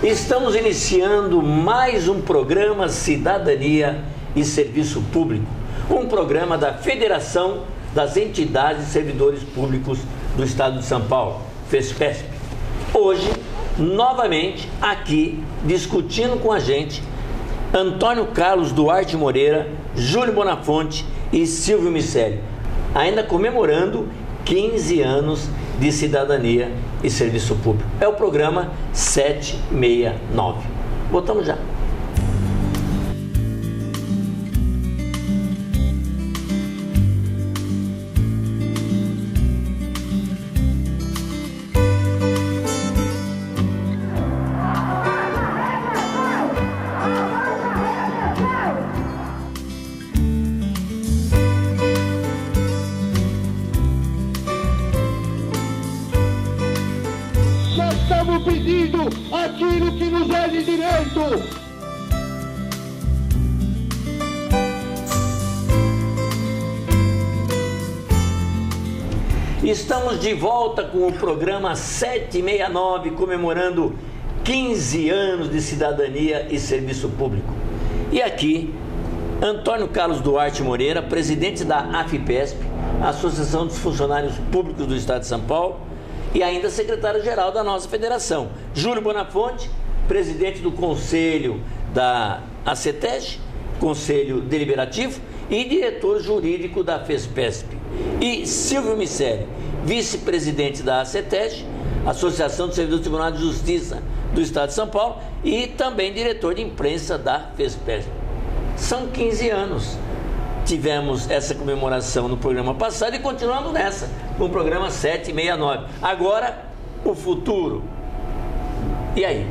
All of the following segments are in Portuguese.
Estamos iniciando mais um programa Cidadania e Serviço Público, um programa da Federação das Entidades e Servidores Públicos do Estado de São Paulo, FESPESP. Hoje, novamente, aqui, discutindo com a gente, Antônio Carlos Duarte Moreira, Júlio Bonafonte e Silvio Miceli, ainda comemorando 15 anos de Cidadania e Serviço Público. É o programa 769. Botamos já. Estamos pedindo aquilo que nos é de direito. Estamos de volta com o programa 769, comemorando 15 anos de Cidadania e Serviço Público. E aqui, Antônio Carlos Duarte Moreira, presidente da AFPESP, Associação dos Funcionários Públicos do Estado de São Paulo, e ainda secretário-geral da nossa federação. Júlio Bonafonte, presidente do Conselho da ACETEG, Conselho Deliberativo, e diretor jurídico da FESPESP. E Silvio Miceli, vice-presidente da ACETEG, Associação dos Servidores do Tribunal de Justiça do Estado de São Paulo, e também diretor de imprensa da FESPESP. São 15 anos. Tivemos essa comemoração no programa passado e continuamos nessa, com o programa 769. Agora, o futuro. E aí?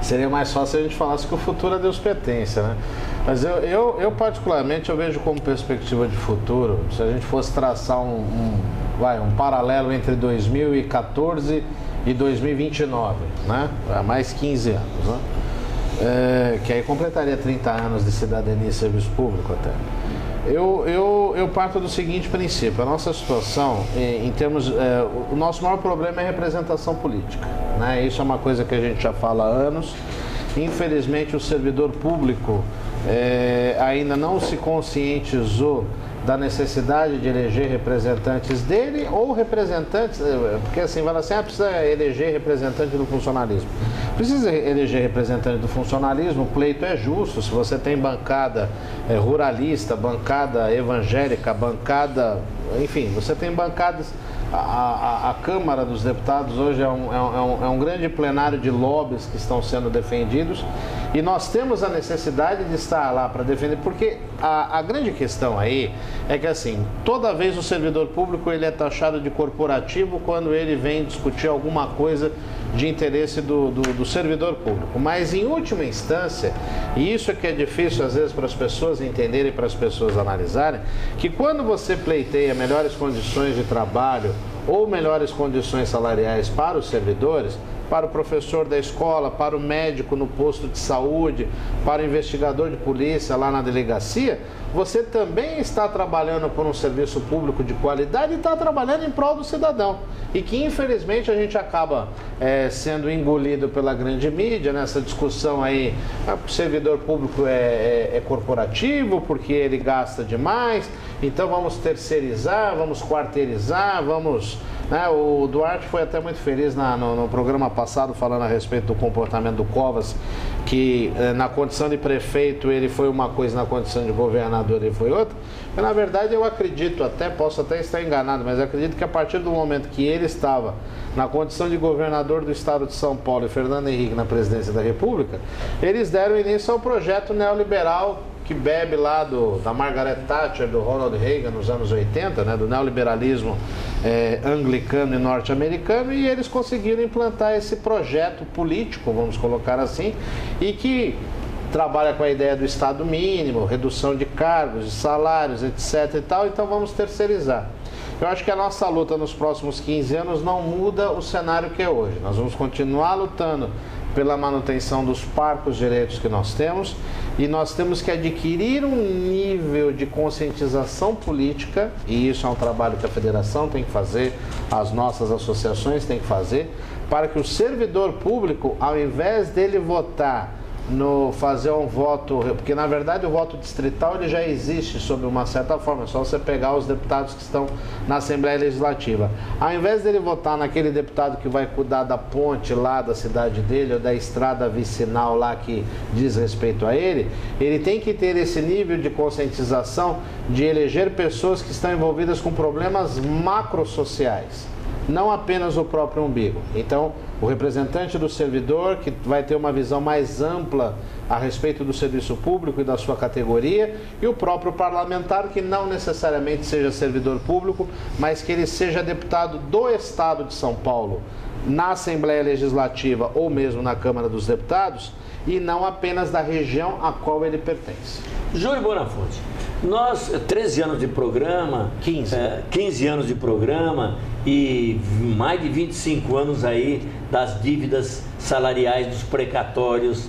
Seria mais fácil se a gente falasse que o futuro a Deus pertence, né? Mas eu particularmente, eu vejo como perspectiva de futuro, se a gente fosse traçar um paralelo entre 2014 e 2029, né? Mais 15 anos, né? Que aí completaria 30 anos de cidadania e serviço público até. Eu parto do seguinte princípio: a nossa situação, em termos, o nosso maior problema é a representação política, né? Isso é uma coisa que a gente já fala há anos. Infelizmente, o servidor público ainda não se conscientizou da necessidade de eleger representantes dele ou representantes, porque assim, vai assim, precisa eleger representante do funcionalismo. Precisa eleger representante do funcionalismo, o pleito é justo. Se você tem bancada ruralista, bancada evangélica, bancada, enfim, você tem bancadas. A Câmara dos Deputados hoje é um grande plenário de lobbies que estão sendo defendidos, e nós temos a necessidade de estar lá para defender, porque a grande questão aí é que assim, toda vez o servidor público ele é taxado de corporativo quando ele vem discutir alguma coisa de interesse do servidor público, mas em última instância, e isso é que é difícil às vezes para as pessoas entenderem, para as pessoas analisarem, que quando você pleiteia melhores condições de trabalho ou melhores condições salariais para os servidores, para o professor da escola, para o médico no posto de saúde, para o investigador de polícia lá na delegacia, você também está trabalhando por um serviço público de qualidade e está trabalhando em prol do cidadão. E que infelizmente a gente acaba sendo engolido pela grande mídia nessa discussão aí, o servidor público é corporativo porque ele gasta demais, então vamos terceirizar, vamos quarteirizar, vamos... O Duarte foi até muito feliz no programa passado falando a respeito do comportamento do Covas, que na condição de prefeito ele foi uma coisa, na condição de governador ele foi outra. Mas, na verdade, eu acredito, posso até estar enganado, mas acredito que a partir do momento que ele estava na condição de governador do estado de São Paulo e Fernando Henrique na presidência da República, eles deram início ao projeto neoliberal que bebe lá da Margaret Thatcher, do Ronald Reagan nos anos 80, né, do neoliberalismo anglicano e norte-americano, e eles conseguiram implantar esse projeto político, vamos colocar assim, e que trabalha com a ideia do Estado mínimo, redução de cargos, de salários, etc. e tal, então vamos terceirizar. Eu acho que a nossa luta nos próximos 15 anos não muda o cenário que é hoje. Nós vamos continuar lutando pela manutenção dos parcos direitos que nós temos, e nós temos que adquirir um nível de conscientização política, e isso é um trabalho que a federação tem que fazer, as nossas associações têm que fazer, para que o servidor público, ao invés dele votar fazer um voto, porque na verdade o voto distrital ele já existe sob uma certa forma, é só você pegar os deputados que estão na Assembleia Legislativa. Ao invés dele votar naquele deputado que vai cuidar da ponte lá da cidade dele, ou da estrada vicinal lá que diz respeito a ele tem que ter esse nível de conscientização de eleger pessoas que estão envolvidas com problemas macrosociais, não apenas o próprio umbigo. Então, o representante do servidor, que vai ter uma visão mais ampla a respeito do serviço público e da sua categoria, e o próprio parlamentar, que não necessariamente seja servidor público, mas que ele seja deputado do Estado de São Paulo, na Assembleia Legislativa ou mesmo na Câmara dos Deputados, e não apenas da região a qual ele pertence. Júlio Bonafonte, nós, 13 anos de programa, 15 anos de programa e mais de 25 anos aí das dívidas salariais, dos precatórios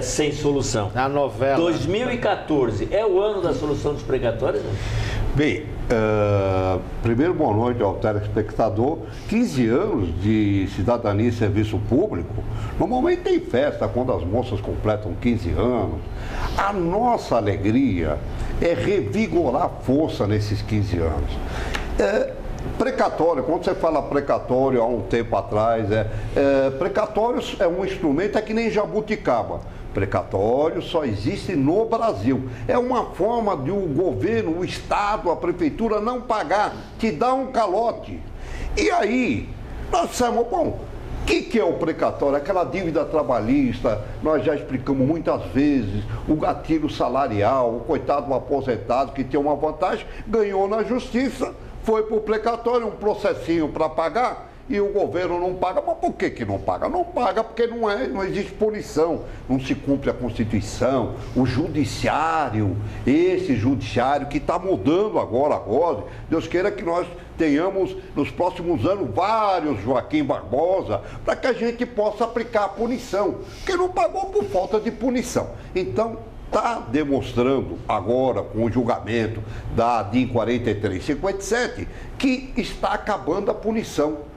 sem solução. A novela. 2014 é o ano da solução dos precatórios? Né? Bem, primeiro, boa noite ao telespectador. 15 anos de cidadania e serviço público, normalmente tem festa quando as moças completam 15 anos. A nossa alegria é revigorar a força nesses 15 anos. Precatório, quando você fala precatório há um tempo atrás, precatórios é um instrumento, é que nem jabuticaba. Precatório só existe no Brasil. É uma forma de o governo, o Estado, a prefeitura não pagar, te dá um calote. E aí, nós dissemos, bom, o que é o precatório? Aquela dívida trabalhista, nós já explicamos muitas vezes, o gatilho salarial, o coitado do aposentado que tinha uma vantagem, ganhou na justiça, foi para o precatório, um processinho para pagar, e o governo não paga. Mas por que não paga? Não paga porque não existe punição, não se cumpre a Constituição, o judiciário, esse judiciário que está mudando agora, Deus queira que nós tenhamos nos próximos anos vários Joaquim Barbosa, para que a gente possa aplicar a punição, porque não pagou por falta de punição. Então, está demonstrando agora, com o julgamento da DIN 4357, que está acabando a punição.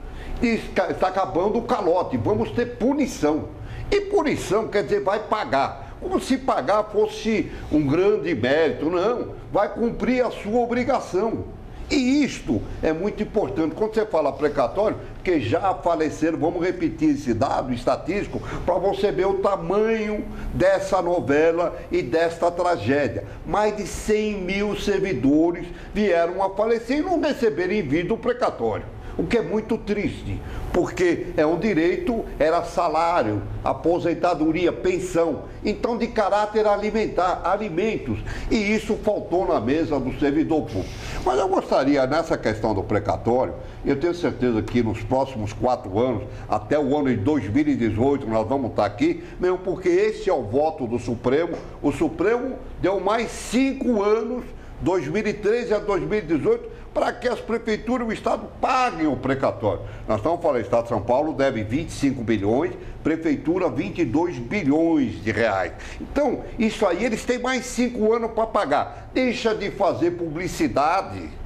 Está acabando o calote, vamos ter punição. E punição quer dizer vai pagar. Como se pagar fosse um grande mérito. Não, vai cumprir a sua obrigação. E isto é muito importante. Quando você fala precatório, porque já faleceram, vamos repetir esse dado estatístico, para você ver o tamanho dessa novela e desta tragédia. Mais de 100 mil servidores vieram a falecer e não receberam em vida o precatório. O que é muito triste, porque é um direito, era salário, aposentadoria, pensão, então de caráter alimentar, alimentos, e isso faltou na mesa do servidor público. Mas eu gostaria, nessa questão do precatório, eu tenho certeza que nos próximos 4 anos, até o ano de 2018, nós vamos estar aqui, mesmo porque esse é o voto do Supremo, o Supremo deu mais 5 anos, 2013 a 2018, para que as prefeituras e o Estado paguem o precatório. Nós estamos falando, o Estado de São Paulo deve 25 bilhões, prefeitura 22 bilhões de reais. Então, isso aí, eles têm mais 5 anos para pagar. Deixa de fazer publicidade.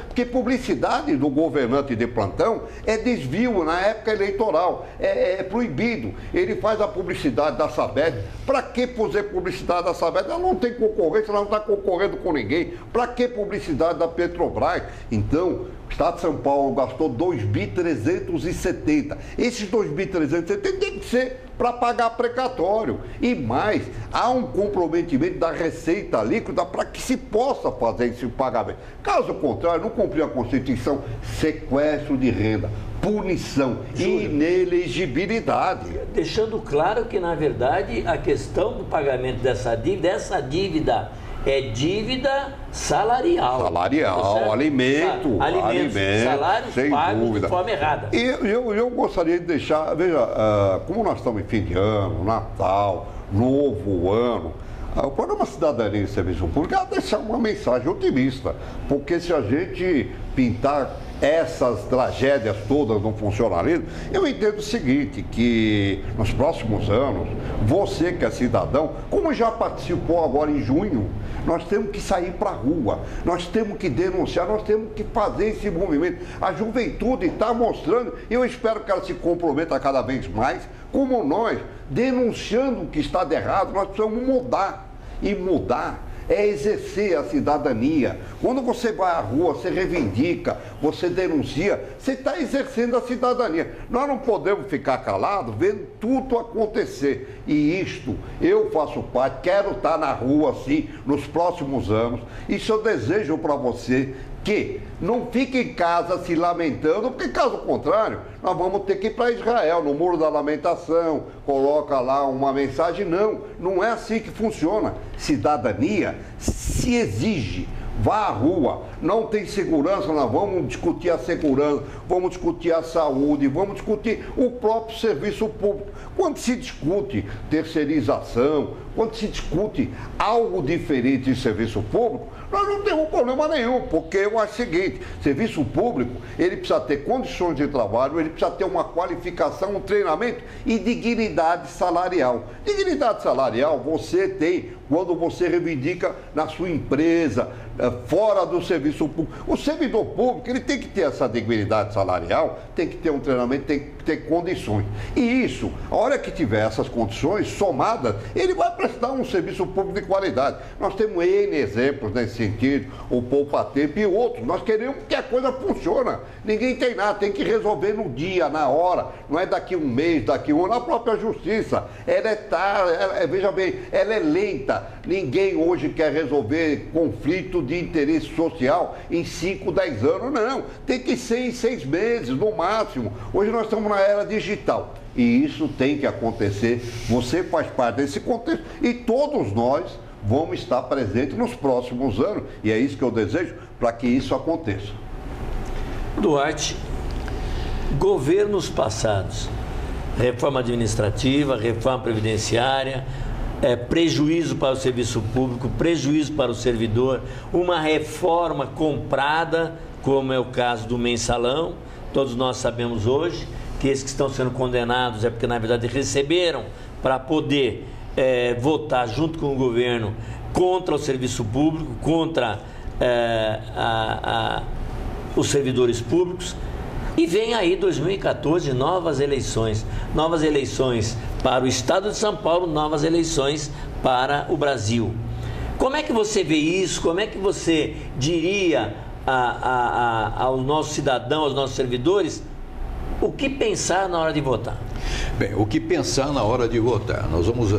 Porque publicidade do governante de plantão é desvio na época eleitoral, é proibido. Ele faz a publicidade da Sabesp. Para que fazer publicidade da Sabesp? Ela não tem concorrência, ela não está concorrendo com ninguém. Para que publicidade da Petrobras? Então, o Estado de São Paulo gastou 2.370. Esses 2.370 tem que ser para pagar precatório. E mais, há um comprometimento da receita líquida para que se possa fazer esse pagamento. Caso contrário, não cumprir a Constituição, sequestro de renda, punição, inelegibilidade. Deixando claro que, na verdade, a questão do pagamento dessa dívida é dívida salarial. Salarial, alimento, salários sem pagos dúvida. de forma errada. E eu gostaria de deixar, veja, como nós estamos em fim de ano, Natal, novo ano, o programa Cidadania e Serviço Público é deixar uma mensagem otimista, porque se a gente pintar essas tragédias todas no funcionalismo, eu entendo o seguinte, que nos próximos anos, você que é cidadão, como já participou agora em junho, nós temos que sair para a rua, nós temos que denunciar, nós temos que fazer esse movimento. A juventude está mostrando, e eu espero que ela se comprometa cada vez mais, como nós, denunciando o que está de errado, nós precisamos mudar. E mudar é exercer a cidadania. Quando você vai à rua, você reivindica, você denuncia, você está exercendo a cidadania. Nós não podemos ficar calados vendo tudo acontecer. E isto, eu faço parte, quero estar na rua, sim, nos próximos anos. Isso eu desejo para você, que não fique em casa se lamentando, porque caso contrário, nós vamos ter que ir para Israel, no Muro da Lamentação, coloca lá uma mensagem. Não, não é assim que funciona. Cidadania se exige. Vá à rua, não tem segurança, nós vamos discutir a segurança, vamos discutir a saúde, vamos discutir o próprio serviço público. Quando se discute terceirização, quando se discute algo diferente em serviço público, nós não temos problema nenhum, porque eu acho o seguinte, serviço público, ele precisa ter condições de trabalho, ele precisa ter uma qualificação, um treinamento e dignidade salarial. Dignidade salarial você tem quando você reivindica na sua empresa, fora do serviço público. O servidor público, ele tem que ter essa dignidade salarial, tem que ter um treinamento, tem que ter condições. E isso, a hora que tiver essas condições somadas, ele vai prestar um serviço público de qualidade. Nós temos N exemplos nesse sentido, o Poupa Tempo e outros. Nós queremos que a coisa funcione. Ninguém tem nada, tem que resolver no dia, na hora, não é daqui um mês, daqui um ano. A própria justiça, veja bem, ela é lenta. Ninguém hoje quer resolver conflito de interesse social em 5, 10 anos, não. Tem que ser em 6 meses, no máximo. Hoje nós estamos na era digital e isso tem que acontecer. Você faz parte desse contexto e todos nós vamos estar presentes nos próximos anos e é isso que eu desejo para que isso aconteça. Duarte, governos passados, reforma administrativa, reforma previdenciária, prejuízo para o serviço público, prejuízo para o servidor, uma reforma comprada, como é o caso do mensalão. Todos nós sabemos hoje que esses que estão sendo condenados é porque, na verdade, receberam para poder votar junto com o governo contra o serviço público, contra os servidores públicos. E vem aí 2014, novas eleições para o estado de São Paulo, novas eleições para o Brasil. Como é que você vê isso? Como é que você diria aos nossos cidadãos, aos nossos servidores, o que pensar na hora de votar? Bem, o que pensar na hora de votar? Nós vamos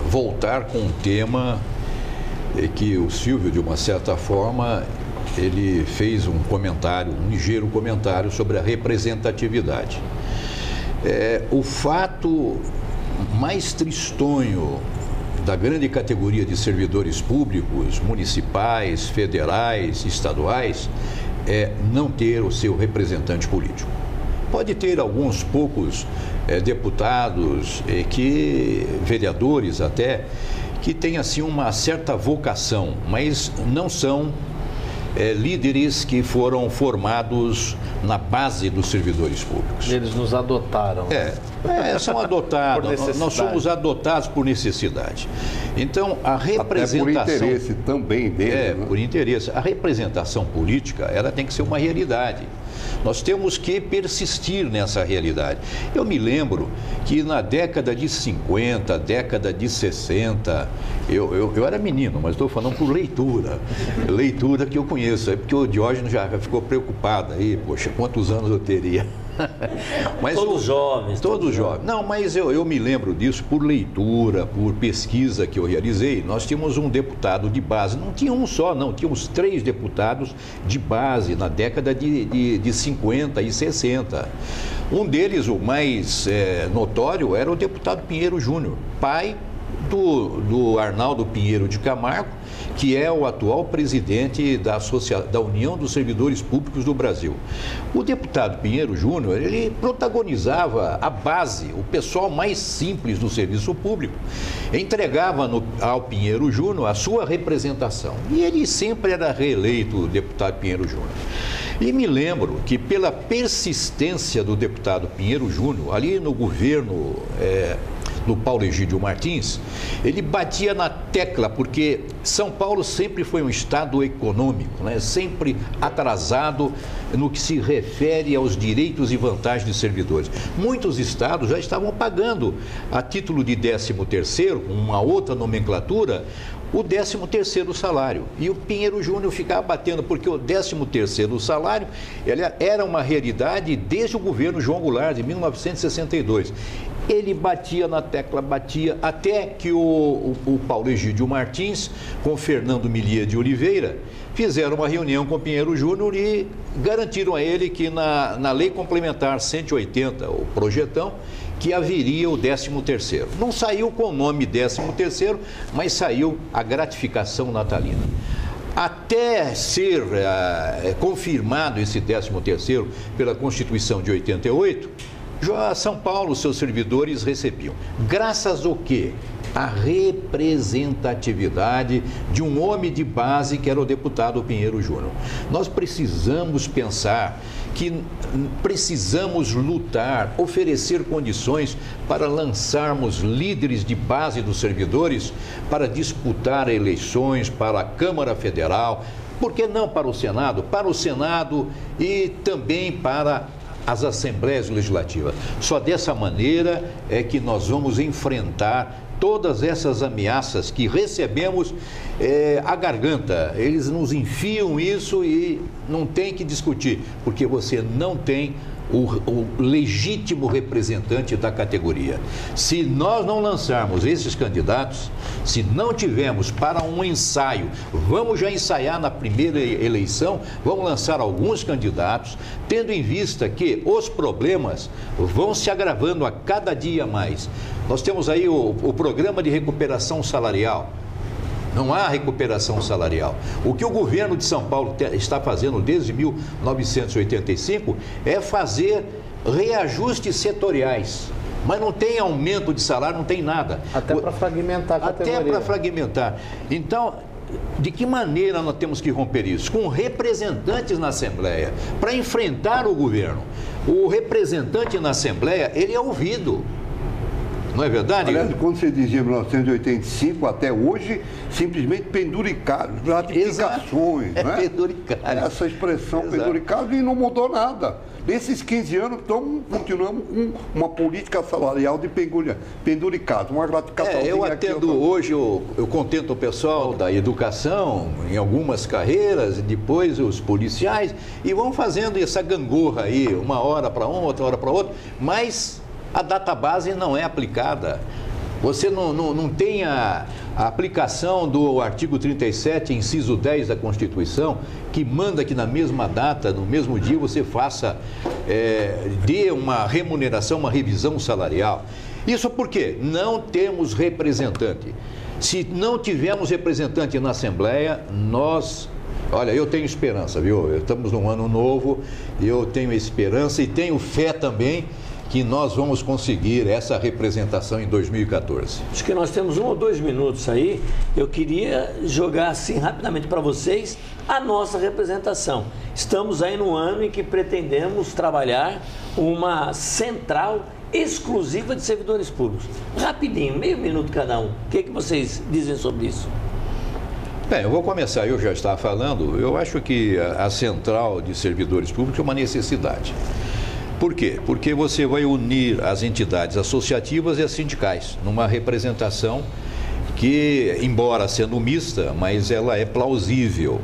voltar com um tema que o Silvio, de uma certa forma, ele fez um ligeiro comentário sobre a representatividade. O fato mais tristonho da grande categoria de servidores públicos, municipais, federais, estaduais, é não ter o seu representante político. Pode ter alguns poucos deputados, vereadores até, que têm assim uma certa vocação, mas não são líderes que foram formados na base dos servidores públicos. Eles nos adotaram. São adotados. Nós somos adotados por necessidade. Então, a representação... Até por interesse também deles. Por interesse. A representação política, ela tem que ser uma realidade. Nós temos que persistir nessa realidade. Eu me lembro que na década de 50, década de 60, eu era menino, mas estou falando por leitura. Leitura que eu conheço. É porque o Diógenes já ficou preocupado aí, poxa, quantos anos eu teria? Mas todos jovens. Não, mas eu me lembro disso por leitura, por pesquisa que eu realizei. Nós tínhamos um deputado de base, não tinha um só, não, tínhamos 3 deputados de base na década de 50 e 60. Um deles, o mais notório, era o deputado Pinheiro Júnior, pai do Arnaldo Pinheiro de Camargo, que é o atual presidente da União dos Servidores Públicos do Brasil. O deputado Pinheiro Júnior, ele protagonizava a base, o pessoal mais simples do serviço público, entregava ao Pinheiro Júnior a sua representação. E ele sempre era reeleito, o deputado Pinheiro Júnior. E me lembro que pela persistência do deputado Pinheiro Júnior, ali no governo do Paulo Egídio Martins, ele batia na tecla, porque São Paulo sempre foi um estado econômico, né? Sempre atrasado no que se refere aos direitos e vantagens de servidores. Muitos estados já estavam pagando, a título de 13º, uma outra nomenclatura, o 13º salário. E o Pinheiro Júnior ficava batendo, porque o 13º salário era uma realidade desde o governo João Goulart, de 1962. Ele batia na tecla, batia, até que o Paulo Egídio Martins, com Fernando Millier de Oliveira, fizeram uma reunião com o Pinheiro Júnior e garantiram a ele que na Lei Complementar 180, o projetão, que haveria o 13º. Não saiu com o nome 13º, mas saiu a gratificação natalina. Até ser confirmado esse 13º pela Constituição de 88, São Paulo, seus servidores recebiam. Graças ao quê? A representatividade de um homem de base que era o deputado Pinheiro Júnior. Nós precisamos pensar que precisamos lutar, oferecer condições para lançarmos líderes de base dos servidores para disputar eleições para a Câmara Federal, por que não para o Senado? Para o Senado e também para as Assembleias Legislativas. Só dessa maneira é que nós vamos enfrentar todas essas ameaças que recebemos à garganta. Eles nos enfiam isso e não tem que discutir, porque você não tem o legítimo representante da categoria. Se nós não lançarmos esses candidatos, se não tivermos para um ensaio, vamos já ensaiar na primeira eleição, vamos lançar alguns candidatos, tendo em vista que os problemas vão se agravando a cada dia mais. Nós temos aí o programa de recuperação salarial. Não há recuperação salarial. O que o governo de São Paulo está fazendo desde 1985 é fazer reajustes setoriais. Mas não tem aumento de salário, não tem nada. Até para fragmentar a categoria. Até para fragmentar. Então, de que maneira nós temos que romper isso? Com representantes na Assembleia, para enfrentar o governo. O representante na Assembleia, ele é ouvido. Não é verdade? Aliás, quando você dizia 1985 até hoje, simplesmente penduricários, gratificações. Exato. Né? Penduricários. Essa expressão, Exato. Penduricários, e não mudou nada. Nesses 15 anos, continuamos com uma política salarial de penduricários, uma gratificação. Eu atendo hoje, eu contento o pessoal da educação, em algumas carreiras, e depois os policiais, e vão fazendo essa gangorra aí, uma hora para um, outra hora para outra, mas a database não é aplicada. Você não tem a aplicação do artigo 37, inciso 10 da Constituição, que manda que na mesma data, no mesmo dia, você faça, dê uma remuneração, uma revisão salarial. Isso por quê? Não temos representante. Se não tivermos representante na Assembleia, olha, eu tenho esperança, viu? Estamos num ano novo, eu tenho esperança e tenho fé também que nós vamos conseguir essa representação em 2014. Acho que nós temos 1 ou 2 minutos aí. Eu queria jogar assim rapidamente para vocês a nossa representação. Estamos aí no ano em que pretendemos trabalhar uma central exclusiva de servidores públicos. Rapidinho, meio minuto cada um. O que vocês dizem sobre isso? Bem, eu vou começar, eu já estava falando, eu acho que a central de servidores públicos é uma necessidade. Por quê? Porque você vai unir as entidades associativas e as sindicais numa representação que, embora sendo mista, mas ela é plausível.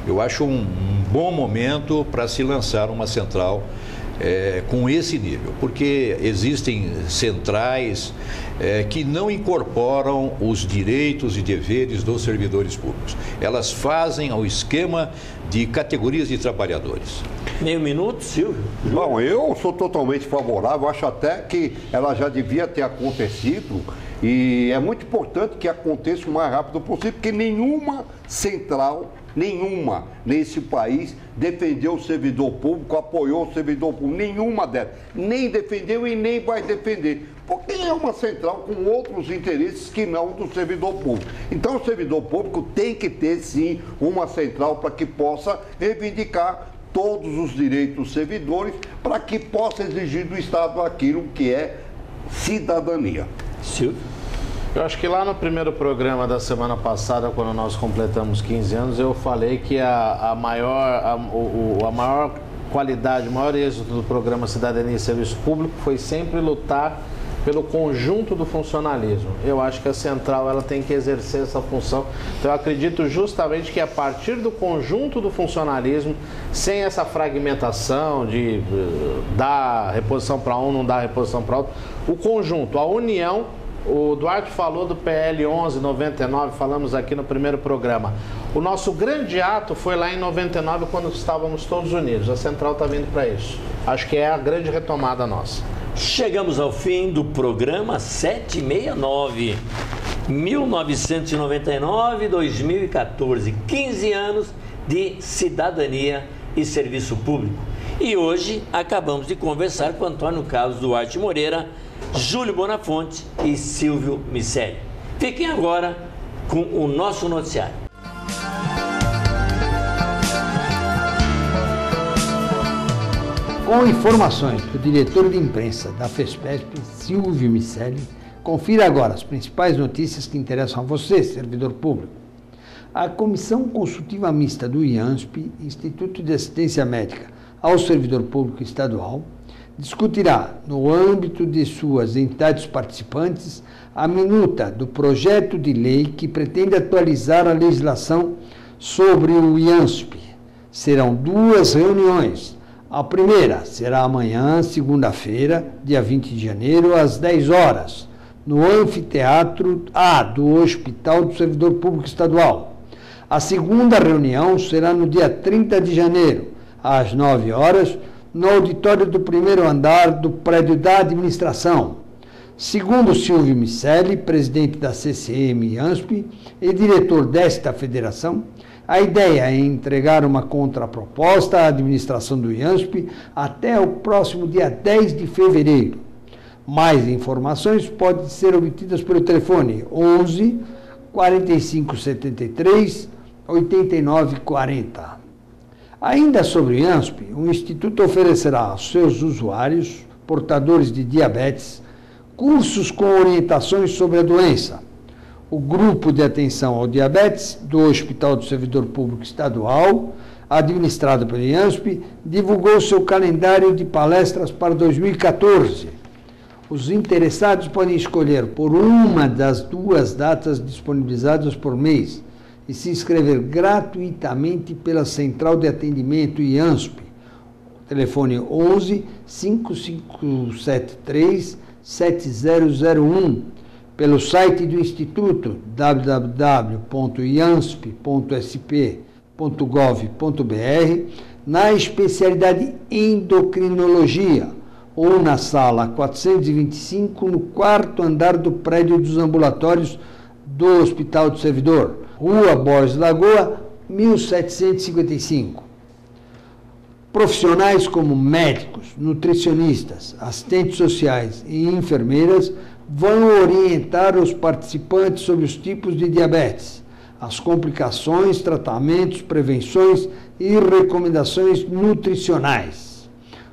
Eu acho um bom momento para se lançar uma central com esse nível, porque existem centrais que não incorporam os direitos e deveres dos servidores públicos. Elas fazem ao esquema de categorias de trabalhadores. Meio minuto, Silvio. Bom, eu sou totalmente favorável, acho até que ela já devia ter acontecido E é muito importante que aconteça o mais rápido possível, porque nenhuma central, nenhuma nesse país defendeu o servidor público, apoiou o servidor público, nenhuma delas. Nem defendeu e nem vai defender. Porque é uma central com outros interesses que não do servidor público. Então o servidor público tem que ter sim uma central para que possa reivindicar todos os direitos dos servidores, para que possa exigir do Estado aquilo que é cidadania. Silvio? Eu acho que lá no primeiro programa da semana passada, quando nós completamos 15 anos, eu falei que a maior qualidade, o maior êxito do programa Cidadania e Serviço Público foi sempre lutar pelo conjunto do funcionalismo. Eu acho que a central ela tem que exercer essa função. Então eu acredito justamente que a partir do conjunto do funcionalismo, sem essa fragmentação de dar reposição para um, não dar reposição para outro, o conjunto, a união. O Duarte falou do PL 1199, falamos aqui no primeiro programa. O nosso grande ato foi lá em 99, quando estávamos todos unidos. A central está vindo para isso. Acho que é a grande retomada nossa. Chegamos ao fim do programa 769, 1999-2014, 15 anos de cidadania e serviço público. E hoje acabamos de conversar com Antônio Carlos Duarte Moreira, Júlio Bonafonte e Silvio Miceli. Fiquem agora com o nosso noticiário. Com informações do diretor de imprensa da FESPESP, Silvio Miceli, confira agora as principais notícias que interessam a você, servidor público. A Comissão Consultiva Mista do IANSP, Instituto de Assistência Médica ao Servidor Público Estadual, discutirá, no âmbito de suas entidades participantes, a minuta do projeto de lei que pretende atualizar a legislação sobre o IANSP. Serão 2 reuniões. A primeira será amanhã, segunda-feira, dia 20 de janeiro, às 10 horas, no Anfiteatro A do Hospital do Servidor Público Estadual. A segunda reunião será no dia 30 de janeiro, às 9 horas, no auditório do primeiro andar do prédio da administração. Segundo Silvio Miceli, presidente da CCM IANSP e diretor desta federação, a ideia é entregar uma contraproposta à administração do IANSP até o próximo dia 10 de fevereiro. Mais informações podem ser obtidas pelo telefone 11 4573 8940. Ainda sobre o IANSP, o Instituto oferecerá aos seus usuários, portadores de diabetes, cursos com orientações sobre a doença. O Grupo de Atenção ao Diabetes do Hospital do Servidor Público Estadual, administrado pelo IANSP, divulgou seu calendário de palestras para 2014. Os interessados podem escolher por uma das 2 datas disponibilizadas por mês e se inscrever gratuitamente pela Central de Atendimento IANSP. Telefone 11 5573 7001. Pelo site do Instituto, www.iansp.sp.gov.br, na especialidade endocrinologia, ou na sala 425, no 4º andar do prédio dos ambulatórios do Hospital do Servidor, Rua Borges Lagoa, 1755. Profissionais como médicos, nutricionistas, assistentes sociais e enfermeiras vão orientar os participantes sobre os tipos de diabetes, as complicações, tratamentos, prevenções e recomendações nutricionais.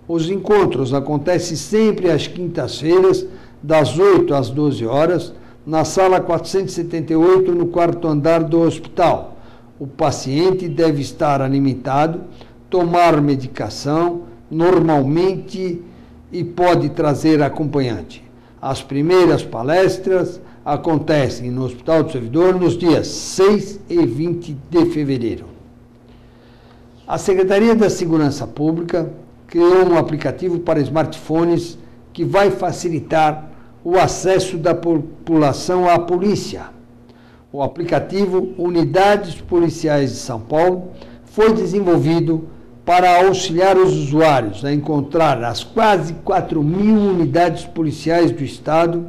Os encontros acontecem sempre às quintas-feiras, das 8 às 12 horas, na sala 478, no 4º andar do hospital. O paciente deve estar alimentado, tomar medicação normalmente e pode trazer acompanhante. As primeiras palestras acontecem no Hospital do Servidor nos dias 6 e 20 de fevereiro. A Secretaria da Segurança Pública criou um aplicativo para smartphones que vai facilitar o acesso da população à polícia. O aplicativo Unidades Policiais de São Paulo foi desenvolvido para auxiliar os usuários a encontrar as quase 4.000 unidades policiais do Estado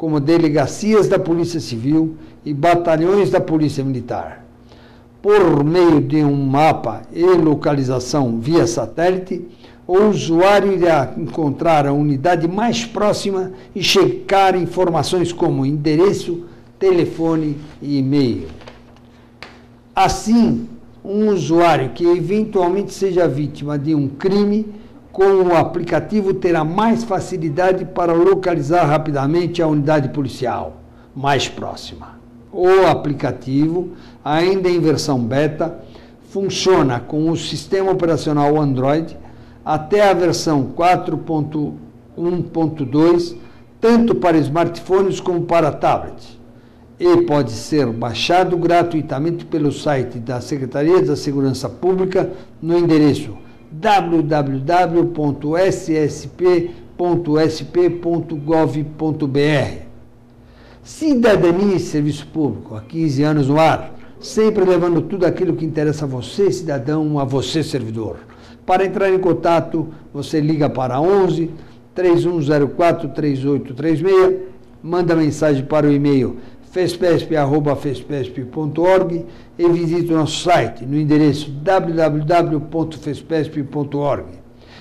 como delegacias da Polícia Civil e batalhões da Polícia Militar. Por meio de um mapa e localização via satélite, o usuário irá encontrar a unidade mais próxima e checar informações como endereço, telefone e e-mail. Assim, um usuário que eventualmente seja vítima de um crime, com o aplicativo terá mais facilidade para localizar rapidamente a unidade policial mais próxima. O aplicativo, ainda em versão beta, funciona com o sistema operacional Android até a versão 4.1.2, tanto para smartphones como para tablets, e pode ser baixado gratuitamente pelo site da Secretaria da Segurança Pública no endereço www.ssp.sp.gov.br. Cidadania e Serviço Público, há 15 anos no ar, sempre levando tudo aquilo que interessa a você, cidadão, a você, servidor. Para entrar em contato, você liga para 11 3104 3836, manda mensagem para o e-mail fespesp@fespesp.org e visite o nosso site no endereço www.fespesp.org.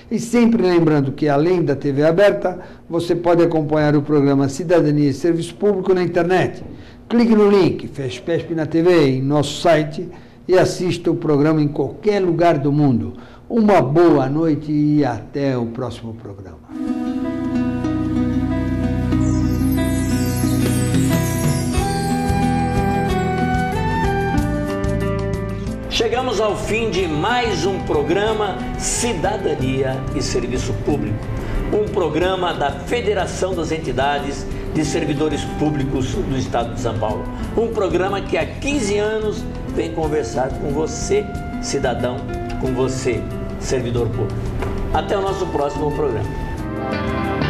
E sempre lembrando que, além da TV aberta, você pode acompanhar o programa Cidadania e Serviço Público na internet. Clique no link Fespesp na TV em nosso site e assista o programa em qualquer lugar do mundo. Uma boa noite e até o próximo programa. Chegamos ao fim de mais um programa Cidadania e Serviço Público, um programa da Federação das Entidades de Servidores Públicos do Estado de São Paulo. Um programa que há 15 anos vem conversar com você, cidadão, com você, servidor público. Até o nosso próximo programa.